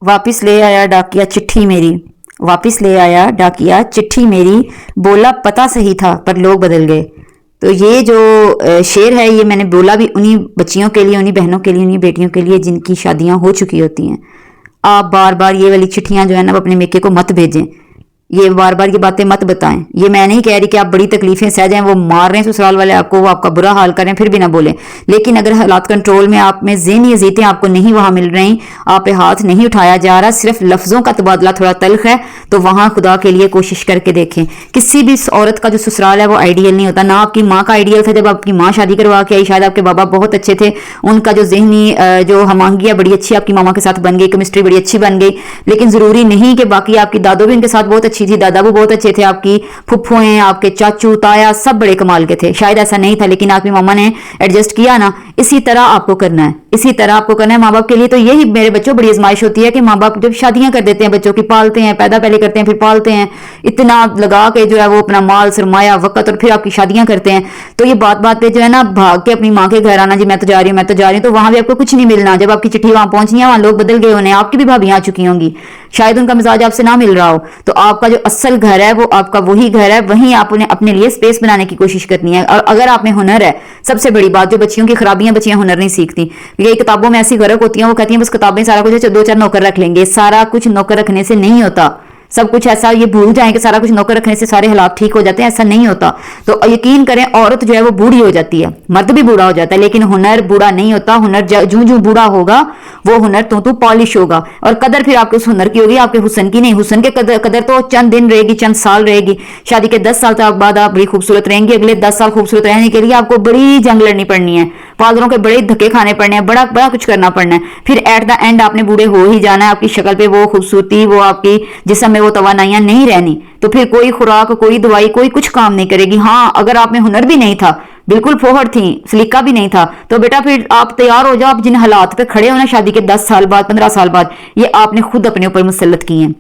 वापस ले आया डाकिया चिट्ठी मेरी, वापस ले आया डाकिया चिट्ठी मेरी, बोला पता सही था पर लोग बदल गए। तो ये जो शेर है ये मैंने बोला भी उन्हीं बच्चियों के लिए, उन्हीं बहनों के लिए, उन्हीं बेटियों के लिए जिनकी शादियां हो चुकी होती हैं। आप बार बार ये वाली चिट्ठियां जो है ना वो अपने मेके को मत भेजें, ये बार बार ये बातें मत बताएं। ये मैं नहीं कह रही कि आप बड़ी तकलीफें सह जाएं, वो मार रहे हैं ससुराल वाले आपको, वो आपका बुरा हाल कर रहे हैं, फिर भी ना बोलें। लेकिन अगर हालात कंट्रोल में, आप में ज़हनी अज़ीतें आपको नहीं वहां मिल रही, आप पे हाथ नहीं उठाया जा रहा, सिर्फ लफ्ज़ों का तबादला थोड़ा तल्ख है, तो वहां खुदा के लिए कोशिश करके देखें। किसी भी औरत का जो ससुराल है वो आइडियल नहीं होता। ना आपकी माँ का आइडियल था जब आपकी माँ शादी करवा के आई, शायद आपके बाबा बहुत अच्छे थे, उनका जो जहनी जो हमआहंगी बड़ी अच्छी आपकी मामा के साथ बन गई, केमिस्ट्री बड़ी अच्छी बन गई। लेकिन ज़रूरी नहीं कि बाकी आपकी दादो भी उनके साथ बहुत अच्छी थी, दादा भी बहुत अच्छे थे, आपकी फुफ्फुएं, आपके चाचू ताया सब बड़े कमाल के थे। शायद ऐसा नहीं था, लेकिन आपकी मामा ने एडजस्ट किया ना। इसी तरह आपको करना है, इसी तरह आपको करना है माँ बाप के लिए। तो यही मेरे बच्चों बड़ी आजमाइश होती है कि माँ बाप जब शादियां कर देते हैं बच्चों की, पालते हैं, पैदा पहले करते हैं फिर पालते हैं, इतना लगा के जो है वो अपना माल सरमाया वक्त, और फिर आपकी शादियां करते हैं। तो ये बात बात पे जो है ना भाग के अपनी माँ के घर आना, जी मैं तो जा रही हूँ, मैं तो जा रही हूँ, तो वहां भी आपको कुछ नहीं मिलना। जब आपकी चिट्ठी वहां पहुंचनी है वहां लोग बदल गए होने, आपकी भी भाभी आ चुकी होंगी, शायद उनका मिजाज आपसे ना मिल रहा हो। तो आपका जो असल घर है वो आपका वही घर है, वहीं आपने अपने लिए स्पेस बनाने की कोशिश करनी है। और अगर आप में हुनर है, सबसे बड़ी बात, जो बच्चियों की खराबियां बच्चियां हुनर नहीं सीखती, ये किताबों में ऐसी गरक होती हैं, वो कहती हैं बस किताबें सारा कुछ है, दो चार नौकर रख लेंगे। सारा कुछ नौकर रखने से नहीं होता। सब कुछ ऐसा ये भूल जाएं कि सारा कुछ नौकर रखने से सारे हालात ठीक हो जाते हैं, ऐसा नहीं होता। तो यकीन करें औरत जो है वो बूढ़ी हो जाती है, मर्द भी बूढ़ा हो जाता है, लेकिन हुनर बूढ़ा नहीं होता। हुनर जूं जूं बूढ़ा होगा वो हुनर तो पॉलिश होगा, और कदर फिर आपके उस हुनर की होगी, आपके हुस्न की नहीं। हुस्न के कदर तो चंद दिन रहेगी, चंद साल रहेगी। शादी के 10 साल तक बाद आप बड़ी खूबसूरत रहेंगी, अगले 10 साल खूबसूरत रहने के लिए आपको बड़ी जंग लड़नी पड़नी है, फादरों के बड़े धक्के खाने पड़ने हैं, बड़ा बड़ा कुछ करना पड़ना है। फिर एट द एंड आपने बूढ़े हो ही जाना है, आपकी शक्ल पे वो खूबसूरती, वो आपकी जिस्म में वो तवानाइयां नहीं रहनी। तो फिर कोई खुराक, कोई दवाई, कोई कुछ काम नहीं करेगी। हाँ, अगर आप में हुनर भी नहीं था, बिल्कुल फोहड़ थी, सलीका भी नहीं था, तो बेटा फिर आप तैयार हो जाओ। आप जिन हालात पे खड़े हो ना शादी के 10 साल बाद, 15 साल बाद, ये आपने खुद अपने ऊपर मुसल्लत की हैं।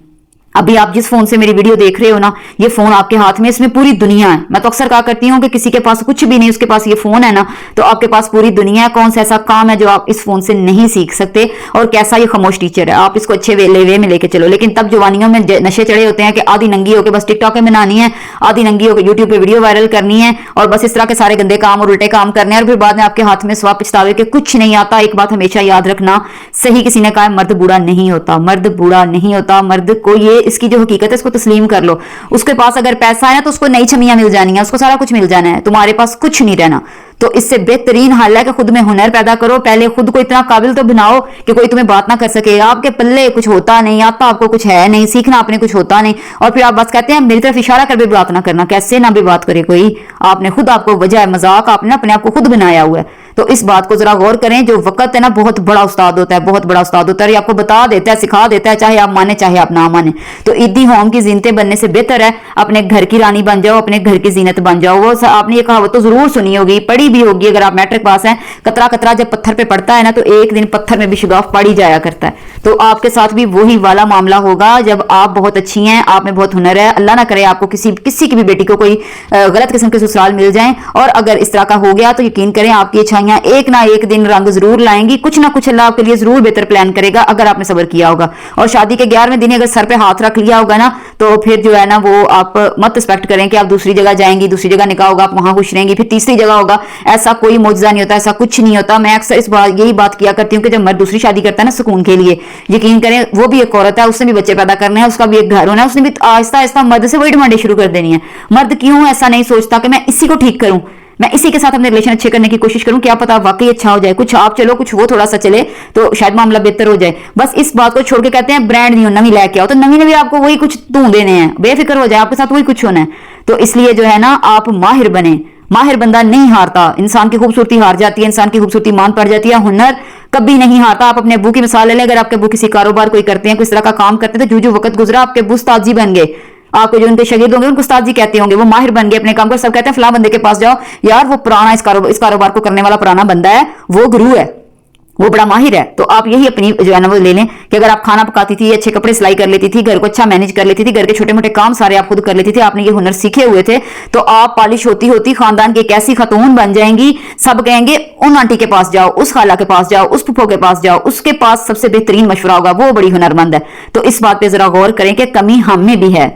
अभी आप जिस फोन से मेरी वीडियो देख रहे हो ना, ये फोन आपके हाथ में, इसमें पूरी दुनिया है। मैं तो अक्सर कहा करती हूँ कि किसी के पास कुछ भी नहीं, उसके पास ये फोन है ना, तो आपके पास पूरी दुनिया है। कौन सा ऐसा काम है जो आप इस फोन से नहीं सीख सकते, और कैसा ये खामोश टीचर है। आप इसको अच्छे वे में लेके चलो। लेकिन तब जवानियों में नशे चढ़े होते हैं कि आधी नंगी होकर बस टिकटॉक में बनानी है, आधी नंगी होकर यूट्यूब पे वीडियो वायरल करनी है, और बस इस तरह के सारे गंदे काम और उल्टे काम करने हैं, और फिर बाद में आपके हाथ में स्वाब पछतावे के कुछ नहीं आता। एक बात हमेशा याद रखना, सही किसी ने कहा मर्द बूढ़ा नहीं होता, मर्द बूढ़ा नहीं होता। मर्द को ये, इसकी जो हकीकत है इसको तस्लीम कर लो। उसके पास अगर पैसा है ना तो उसको नई छमियां मिल जानी है, उसको सारा कुछ मिल जाना है, तुम्हारे पास कुछ नहीं रहना। तो इससे बेहतरीन हाल है कि खुद में हुनर पैदा करो। पहले खुद को इतना काबिल तो बनाओ कि कोई तुम्हें बात ना कर सके। आपके पल्ले कुछ होता नहीं, आता आपको कुछ है नहीं, सीखना आपने कुछ होता नहीं, और फिर आप बस कहते हैं मेरी तरफ इशारा कर भी बात ना करना। कैसे ना भी बात करे कोई, आपने खुद, आपको वजह है मजाक, आपने अपने आप को खुद बनाया हुआ है। तो इस बात को जरा गौर करें। जो वक्त है ना बहुत बड़ा उस्ताद होता है, बहुत बड़ा उस्ताद होता है, आपको बता देता है, सिखा देता है, चाहे आप माने चाहे आप ना माने। तो ईदी होम की जीनतें बनने से बेहतर है अपने घर की रानी बन जाओ, अपने घर की जीनत बन जाओ। वो आपने ये कहावत तो जरूर सुनी होगी, पढ़ी भी होगी अगर आप मैट्रिक पास हैं। कतरा कतरा जब पत्थर पे पड़ता है ना तो एक दिन पत्थर में भी शुगाफ पड़ ही जाया करता है। तो आपके साथ भी वही वाला मामला होगा। जब आप बहुत अच्छी हैं, आप में बहुत हुनर है, अल्लाह ना करे आपको किसी की भी बेटी को कोई गलत किस्म के ससुराल मिल जाए, और अगर इस तरह का हो गया तो यकीन करें आपकी अच्छाइयां एक ना एक दिन रंग जरूर लाएंगी। कुछ ना कुछ अल्लाह आपके लिए जरूर बेहतर प्लान करेगा अगर आपने सब्र किया होगा। और शादी के 11वें दिन अगर सर पे हाथ रख लिया होगा ना, तो फिर जो है ना वो आप मत एक्सपेक्ट करें कि आप दूसरी जगह जाएंगी, दूसरी जगह निकाह होगा, आप वहां खुश रहेंगी, फिर तीसरी जगह होगा। ऐसा कोई मौजज़ा नहीं होता, ऐसा कुछ नहीं होता। मैं अक्सर यही बात किया करती हूँ कि जब मर्द दूसरी शादी करता है ना सुकून के लिए, यकीन करें वो भी एक औरत है, उसने भी बच्चे पैदा करने हैं, उसका भी एक घर होना है, उसने भी आहिस्ता आहिस्ता मर्द से वही डिमांडें शुरू कर देनी है। मर्द क्यों ऐसा नहीं सोचता कि मैं इसी को ठीक करूं, मैं इसी के साथ अपने रिलेशन अच्छे करने की कोशिश करूं, क्या पता वाकई अच्छा हो जाए। कुछ आप चलो, कुछ वो थोड़ा सा चले, तो शायद मामला बेहतर हो जाए। बस इस बात को छोड़ के कहते हैं ब्रांड नहीं हो, नवी लेके आओ, तो नवी नवी आपको वही कुछ ढूंढ देने हैं, बेफिक्र हो जाए, आपके साथ वही कुछ होना है। तो इसलिए जो है ना आप माहिर बने। माहिर बंदा नहीं हारता, इंसान की खूबसूरती हार जाती है, इंसान की खूबसूरती मान पड़ जाती है, हुनर कभी नहीं हारता। आप अपने अब्बू की मिसाल ले लें, अगर आपके अब्बू किसी कारोबार कोई करते हैं, किस तरह का काम करते हैं, तो जो वक्त गुजरा आपके अब्बू उस्ताद जी बन गए, आपके जो उनके शागिर्द होंगे उनको उस्ताद जी कहते होंगे, वो माहिर बन गए अपने काम को। सब कहते हैं फलां बंदे के पास जाओ यार, वो पुराना इस कारोबार को करने वाला पुराना बंदा है, वो गुरु है, وہ بڑا ماہر ہے. تو آپ یہی اپنی جو ہے نا وہ لے لیں کہ اگر آپ کھانا پکاتی تھی, اچھے کپڑے سلائی کر لیتی تھی, گھر کو اچھا مینج کر لیتی تھی, گھر کے چھوٹے موٹے کام سارے آپ خود کر لیتی تھی, آپ نے یہ ہنر سیکھے ہوئے تھے, تو آپ پالش ہوتی ہوتی خاندان کی ایک ایسی خاتون بن جائیں گی. سب کہیں گے ان آنٹی کے پاس جاؤ, اس خالہ کے پاس جاؤ, اس پھپھو کے پاس جاؤ, اس کے پاس سب سے بہترین مشورہ ہوگا, وہ بڑی ہنرمند ہے. تو اس بات پہ ذرا غور کریں کہ کمی ہم میں بھی ہے.